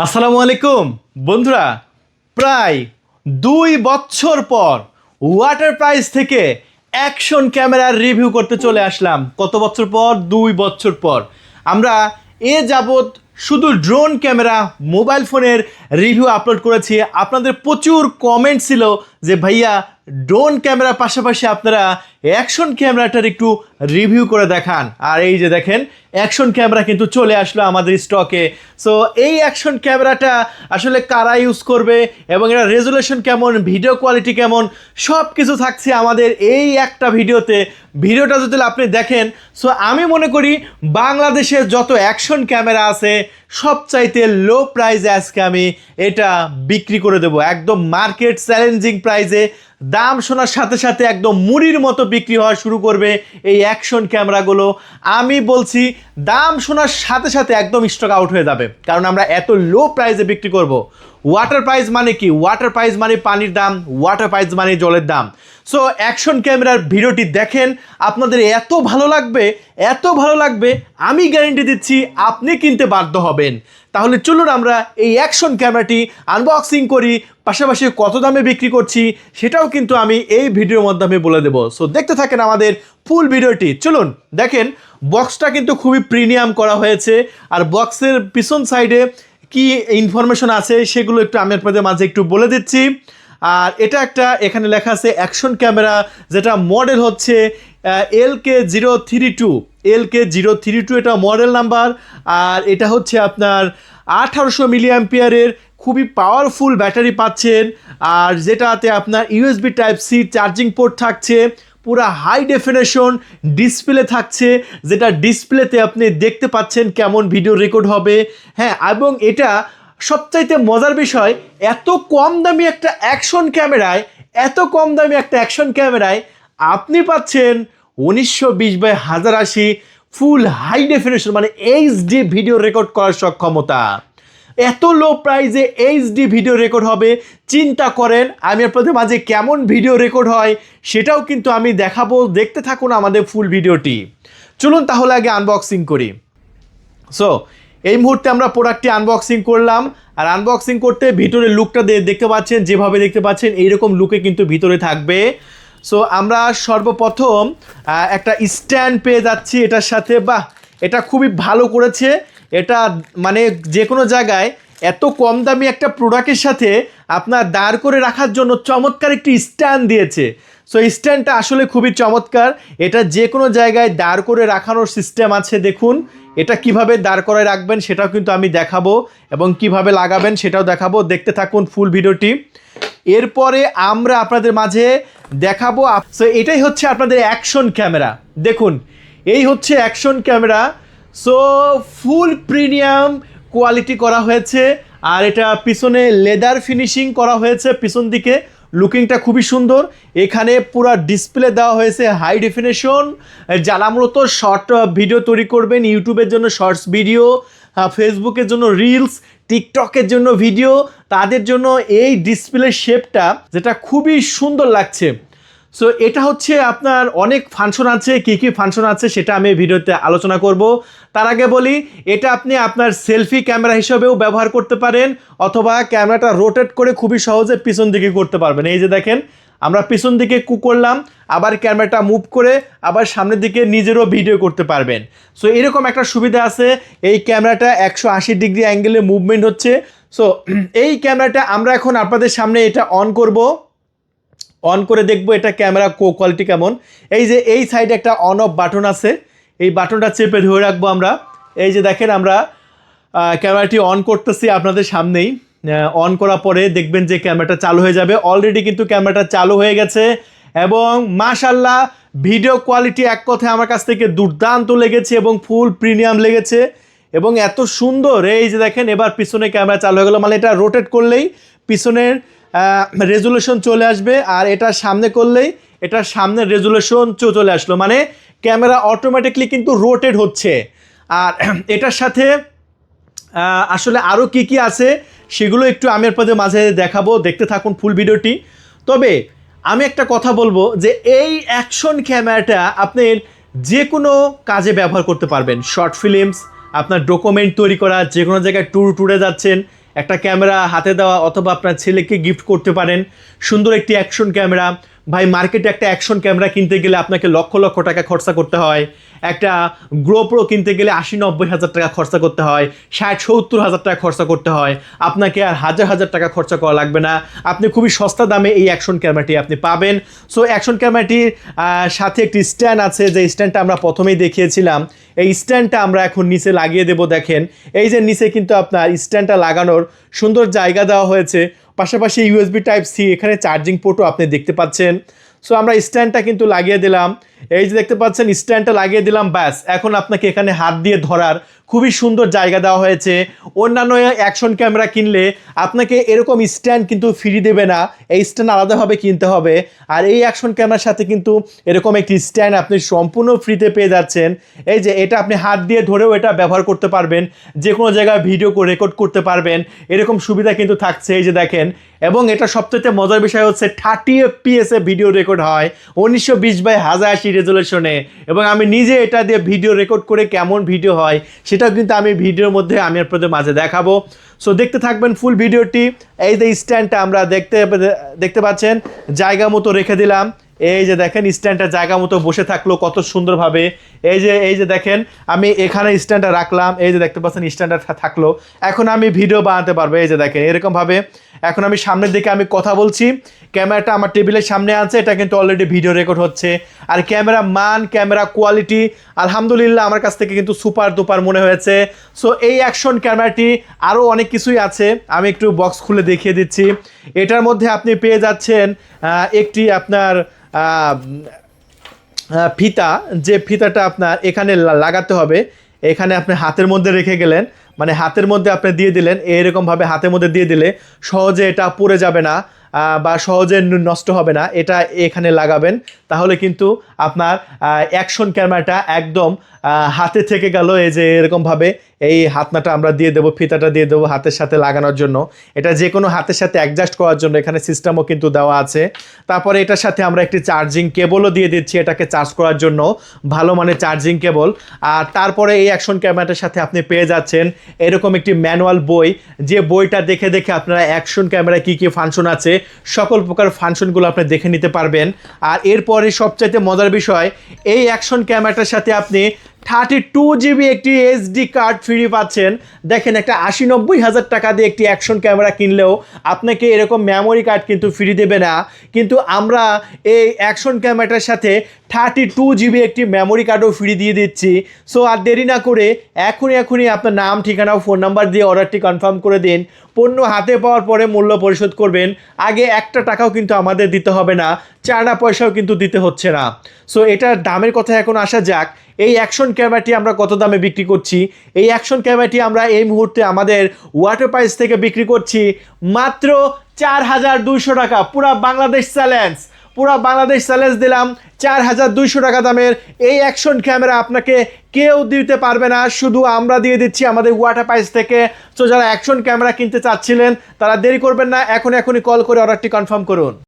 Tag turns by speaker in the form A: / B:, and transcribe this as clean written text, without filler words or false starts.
A: আসসালামু আলাইকুম বন্ধুরা, প্রায় 2 বছর পর ওয়াটার প্রাইজ থেকে অ্যাকশন ক্যামেরার রিভিউ করতে চলে আসলাম। কত বছর পর? 2 বছর পর। আমরা যাবৎ শুধু ড্রোন ক্যামেরা, মোবাইল ফোনের রিভিউ আপলোড করেছি। আপনাদের প্রচুর কমেন্ট ছিল যে ভাইয়া ড্রোন ক্যামেরার পাশাপাশি আপনারা অ্যাকশন ক্যামেরাটার একটু রিভিউ করে দেখান। আর এই যে দেখেন, অ্যাকশন ক্যামেরা কিন্তু চলে আসলো আমাদের স্টকে। সো এই অ্যাকশন ক্যামেরাটা আসলে কারা ইউজ করবে এবং এর রেজুলেশন কেমন, ভিডিও কোয়ালিটি কেমন, সব কিছু থাকছে আমাদের এই একটা ভিডিওতে। ভিডিওটা যদি আপনি দেখেন, সো আমি মনে করি বাংলাদেশের যত অ্যাকশন ক্যামেরা আছে সবচাইতে লো প্রাইসে আজকে আমি এটা বিক্রি করে দেবো, একদম মার্কেট চ্যালেঞ্জিং প্রাইসে। দাম শোনার সাথে সাথে একদম মুড়ির মতো বিক্রি হওয়া শুরু করবে এই অ্যাকশন ক্যামেরাগুলো। আমি বলছি দাম শোনার সাথে সাথে একদম স্টক আউট হয়ে যাবে, কারণ আমরা এত লো প্রাইসে বিক্রি করব। ওয়াটার প্রাইস মানে কি? ওয়াটার প্রাইস মানে পানির দাম, ওয়াটার প্রাইস মানে জলের দাম। সো অ্যাকশন ক্যামেরার ভিডিওটি দেখেন, আপনাদের এত ভালো লাগবে, এত ভালো লাগবে, আমি গ্যারেন্টি দিচ্ছি আপনি কিনতে বাধ্য হবেন। তাহলে চলুন আমরা এই অ্যাকশন ক্যামেরাটি আনবক্সিং করি, পাশাপাশি কত দামে বিক্রি করছি সেটাও কিন্তু আমি এই ভিডিওর মাধ্যমে বলে দেবো। সো দেখতে থাকেন আমাদের ফুল ভিডিওটি। চলুন দেখেন, বক্সটা কিন্তু খুবই প্রিমিয়াম করা হয়েছে। আর বক্সের পিছন সাইডে কি ইনফরমেশন আছে সেগুলো একটু আমি আপনাদের মাঝে একটু বলে দিচ্ছি। আর এটা একটা, এখানে লেখা আছে অ্যাকশন ক্যামেরা, যেটা মডেল হচ্ছে LK032। LK032 এটা মডেল নাম্বার। আর এটা হচ্ছে আপনার 1800 মিলি অ্যাম্পিয়ারের খুবই পাওয়ারফুল ব্যাটারি পাচ্ছেন। আর যেটাতে আপনার USB Type-C চার্জিং পোর্ট থাকছে, পুরা হাই ডেফিনেশন ডিসপ্লে থাকছে, যেটা ডিসপ্লেতে আপনি দেখতে পাচ্ছেন কেমন ভিডিও রেকর্ড হবে। হ্যাঁ, এবং এটা সবচাইতে মজার বিষয়, এত কম দামি একটা অ্যাকশন ক্যামেরায়, এত কম দামি একটা অ্যাকশন ক্যামেরায় আপনি পাচ্ছেন 1920x1080 ফুল হাই ডেফিনেশন, মানে HD ভিডিও রেকর্ড করার সক্ষমতা। এত লো প্রাইসে HD ভিডিও রেকর্ড হবে, চিন্তা করেন। আমি আপনাদের মাঝে কেমন ভিডিও রেকর্ড হয় সেটাও কিন্তু আমি দেখাবো, দেখতে থাকুন আমাদের ফুল ভিডিওটি। চলুন তাহলে আগে আনবক্সিং করি। সো এই মুহূর্তে আমরা প্রোডাক্টটি আনবক্সিং করলাম। আর আনবক্সিং করতে ভিতরে লুকটা দেখতে পাচ্ছেন, যেভাবে দেখতে পাচ্ছেন এইরকম লুকে কিন্তু ভিতরে থাকবে। সো আমরা সর্বপ্রথম একটা স্ট্যান্ড পেয়ে যাচ্ছি এটার সাথে। বাহ, এটা খুবই ভালো করেছে। এটা মানে যে কোনো জায়গায় এত কম দামি একটা প্রোডাক্টের সাথে আপনার দাঁড় করে রাখার জন্য চমৎকার একটি স্ট্যান্ড দিয়েছে। সো স্ট্যান্ডটা আসলে খুবই চমৎকার। এটা যে কোনো জায়গায় দাঁড় করে রাখানোর সিস্টেম আছে। দেখুন এটা কিভাবে দাঁড় করে রাখবেন সেটাও কিন্তু আমি দেখাবো, এবং কিভাবে লাগাবেন সেটাও দেখাবো। দেখতে থাকুন ফুল ভিডিওটি। এরপরে আমরা আপনাদের মাঝে দেখাবো। সো এটাই হচ্ছে আপনাদের অ্যাকশন ক্যামেরা। দেখুন এই হচ্ছে action camera. So full premium quality করা হয়েছে। আর এটা পিছনে লেদার ফিনিশিং করা হয়েছে, পিছন দিকে লুকিংটা খুবই সুন্দর। এখানে পুরো ডিসপ্লে দেওয়া হয়েছে হাই ডেফিনেশন। যারা মূলত শর্ট ভিডিও তৈরি করবেন, ইউটিউবের জন্য শর্টস ভিডিও, ফেসবুকের জন্য রিলস, টিকটকের জন্য ভিডিও, তাদের জন্য এই ডিসপ্লে শেপটা যেটা খুবই সুন্দর লাগছে। সো এটা হচ্ছে আপনার অনেক ফাংশন আছে, কী কী ফাংশন আছে সেটা আমি ভিডিওতে আলোচনা করব। তার আগে বলি, এটা আপনি আপনার সেলফি ক্যামেরা হিসেবেও ব্যবহার করতে পারেন, অথবা ক্যামেরাটা রোটেট করে খুবই সহজে পিছন দিকে করতে পারবেন। এই যে দেখেন, আমরা পিছন দিকে করলাম, আবার ক্যামেরাটা মুভ করে আবার সামনের দিকে নিজেরও ভিডিও করতে পারবেন। সো এরকম একটা সুবিধা আছে। এই ক্যামেরাটা 180 ডিগ্রি অ্যাঙ্গেলে মুভমেন্ট হচ্ছে। সো এই ক্যামেরাটা আমরা এখন আপনাদের সামনে এটা অন করব, অন করে দেখব এটা ক্যামেরা কোয়ালিটি কেমন। এই যে এই সাইডে একটা অন অফ বাটন আছে, এই বাটনটা চেপে ধরে রাখবো আমরা। এই যে দেখেন, আমরা ক্যামেরাটি অন করতেছি আপনাদের সামনেই। অন করার পরে দেখবেন যে ক্যামেরাটা চালু হয়ে যাবে। অলরেডি কিন্তু ক্যামেরাটা চালু হয়ে গেছে, এবং মাশাআল্লাহ ভিডিও কোয়ালিটি এক কথায় আমার কাছ থেকে দুর্দান্ত লেগেছে এবং ফুল প্রিমিয়াম লেগেছে, এবং এত সুন্দর। এই যে দেখেন, এবার পিছনে ক্যামেরা চালু হয়ে গেল, মানে এটা রোটেট করলেই পিছনের রেজুলেশন চলে আসবে, আর এটা সামনে করলেই এটার সামনের রেজুলেশন চলে আসলো, মানে ক্যামেরা অটোমেটিকলি কিন্তু রোটেট হচ্ছে। আর এটার সাথে আসলে আরও কি কি আছে সেগুলো একটু আমি আপনাদের মাঝে দেখাবো, দেখতে থাকুন ফুল ভিডিওটি। তবে আমি একটা কথা বলবো যে এই অ্যাকশন ক্যামেরাটা আপনার যে কোনো কাজে ব্যবহার করতে পারবেন। শর্ট ফিল্মস, আপনার ডকুমেন্ট তৈরি করা, যে কোনো জায়গায় ট্যুরে যাচ্ছেন, একটা ক্যামেরা হাতে দেওয়া অথবা আপনার ছেলেকে গিফট করতে পারেন। সুন্দর একটি অ্যাকশন ক্যামেরা। ভাই মার্কেটে একটা অ্যাকশন ক্যামেরা কিনতে গেলে আপনাকে লক্ষ লক্ষ টাকা খরচা করতে হয়। একটা GoPro কিনতে গেলে 80-90 হাজার টাকা খরচা করতে হয়, 60-70 হাজার টাকা খরচা করতে হয়। আপনাকে আর হাজার হাজার টাকা খরচা করা লাগবে না, আপনি খুবই সস্তা দামে এই অ্যাকশন ক্যামেরাটি আপনি পাবেন। সো অ্যাকশন ক্যামেরাটির সাথে একটি স্ট্যান্ড আছে, যে স্ট্যান্ডটা আমরা প্রথমেই দেখিয়েছিলাম। এই স্ট্যান্ডটা আমরা এখন নিচে লাগিয়ে দেব। দেখেন এই যে নিচে কিন্তু আপনার স্ট্যান্ডটা লাগানোর সুন্দর জায়গা দেওয়া হয়েছে। পাশাপাশি USB Type-C, এখানে চার্জিং পোর্টও আপনি দেখতে পাচ্ছেন। সো আমরা স্ট্যান্ডটা কিন্তু লাগিয়ে দিলাম। এই যে দেখতে পাচ্ছেন স্ট্যান্ডটা লাগিয়ে দিলাম, ব্যাস। এখন আপনাকে এখানে হাত দিয়ে ধরার খুবই সুন্দর জায়গা দেওয়া হয়েছে। অন্যান্য অ্যাকশন ক্যামেরা কিনলে আপনাকে এরকম স্ট্যান্ড কিন্তু ফ্রি দেবে না, এই স্ট্যান্ড আলাদাভাবে কিনতে হবে। আর এই অ্যাকশন ক্যামেরার সাথে কিন্তু এরকম একটি স্ট্যান্ড আপনি সম্পূর্ণ ফ্রিতে পেয়ে যাচ্ছেন। এই যে এটা আপনি হাত দিয়ে ধরেও এটা ব্যবহার করতে পারবেন, যে কোনো জায়গায় ভিডিও রেকর্ড করতে পারবেন, এরকম সুবিধা কিন্তু থাকছে। এই যে দেখেন, এবং এটা সবথেকে মজার বিষয় হচ্ছে 30 FPS এ ভিডিও রেকর্ড হয় 1920x1080 রেজুলেশনে। এবং আমি নিজে এটা দিয়ে ভিডিও রেকর্ড করে কেমন ভিডিও হয় সেটাও কিন্তু আমি ভিডিওর মধ্যে আমি আপনাদের মাঝে দেখাবো। সো দেখতে থাকবেন ফুল ভিডিওটি। এই যে স্ট্যান্ডটা আমরা দেখতে পাচ্ছেন জায়গা মতো রেখে দিলাম। এই যে দেখেন স্ট্যান্ডটা জায়গা মতো বসে থাকলো কত সুন্দরভাবে। এই যে দেখেন আমি এখানে স্ট্যান্ডটা রাখলাম, এই যে দেখতে পাচ্ছেন স্ট্যান্ডটা থাকলো। এখন আমি ভিডিও বানাতে পারবো। এই যে দেখেন এরকমভাবে এখন আমি সামনের দিকে আমি কথা বলছি, ক্যামেরাটা আমার টেবিলের সামনে আছে, এটা কিন্তু অলরেডি ভিডিও রেকর্ড হচ্ছে। আর ক্যামেরা মান, ক্যামেরা কোয়ালিটি আলহামদুলিল্লাহ আমার কাছ থেকে কিন্তু সুপার দুপার মনে হয়েছে। সো এই অ্যাকশন ক্যামেরাটি আরও অনেক কিছুই আছে, আমি একটু বক্স খুলে দেখিয়ে দিচ্ছি। এটার মধ্যে আপনি পেয়ে যাচ্ছেন একটি আপনার ফিতা, যে ফিতাটা আপনার এখানে লাগাতে হবে। এখানে আপনি হাতের মধ্যে রেখে গেলেন, মানে হাতের মধ্যে আপনি দিয়ে দিলেন, এরকমভাবে হাতের মধ্যে দিয়ে দিলে সহজে এটা পড়ে যাবে না বা সহজে নষ্ট হবে না। এটা এখানে লাগাবেন, তাহলে কিন্তু আপনার অ্যাকশন ক্যামেরাটা একদম হাতে থেকে গেল। এই যে এরকমভাবে এই হাতনাটা আমরা দিয়ে দেবো, ফিতাটা দিয়ে দেবো হাতের সাথে লাগানোর জন্য। এটা যে কোনো হাতের সাথে অ্যাডজাস্ট করার জন্য এখানে সিস্টেমও কিন্তু দেওয়া আছে। তারপরে এটার সাথে আমরা একটি চার্জিং কেবলও দিয়ে দিচ্ছি, এটাকে চার্জ করার জন্য ভালো মানের চার্জিং কেবল। আর তারপরে এই অ্যাকশন ক্যামেরাটার সাথে আপনি পেয়ে যাচ্ছেন এরকম একটি ম্যানুয়াল বই, যে বইটা দেখে দেখে আপনারা অ্যাকশন ক্যামেরায় কী কী ফাংশন আছে সকল প্রকার ফাংশনগুলো আপনি দেখে নিতে পারবেন। আর এরপরে সবচাইতে মজার বিষয়, এই অ্যাকশন ক্যামেরাটার সাথে আপনি 32 GB একটি SD কার্ড ফ্রি পাচ্ছেন। দেখেন একটা 80-90 হাজার টাকা দিয়ে একটি অ্যাকশন ক্যামেরা কিনলেও আপনাকে এরকম মেমোরি কার্ড কিন্তু ফ্রি দেবে না, কিন্তু আমরা এই অ্যাকশন ক্যামেরাটার সাথে 32 GB একটি মেমোরি কার্ডও ফ্রি দিয়ে দিচ্ছি। সো আর দেরি না করে এখনই আপনার নাম, ঠিকানা, ফোন নাম্বার দিয়ে অর্ডারটি কনফার্ম করে দিন। পণ্য হাতে পাওয়ার পরে মূল্য পরিশোধ করবেন, আগে একটা টাকাও কিন্তু আমাদের দিতে হবে না, চানা পয়সাও কিন্তু দিতে হচ্ছে না। সো এটার দামের কথা এখন আসা যাক। এই অ্যাকশন ক্যামেরাটি আমরা কত দামে বিক্রি করছি? এই অ্যাকশন ক্যামেরাটি আমরা এই মুহূর্তে আমাদের ওয়াটার প্রাইস থেকে বিক্রি করছি মাত্র 4200 টাকা। পুরা বাংলাদেশ চ্যালেঞ্জ দিলাম। 4200 টাকা দামের এই অ্যাকশন ক্যামেরা আপনাকে কেউ দিতে পারবে না, শুধু আমরা দিয়ে দিচ্ছি আমাদের ওয়াটার প্রাইস থেকে। তো যারা অ্যাকশন ক্যামেরা কিনতে চাচ্ছিলেন তারা দেরি করবেন না, এখনই কল করে অর্ডারটি কনফার্ম করুন।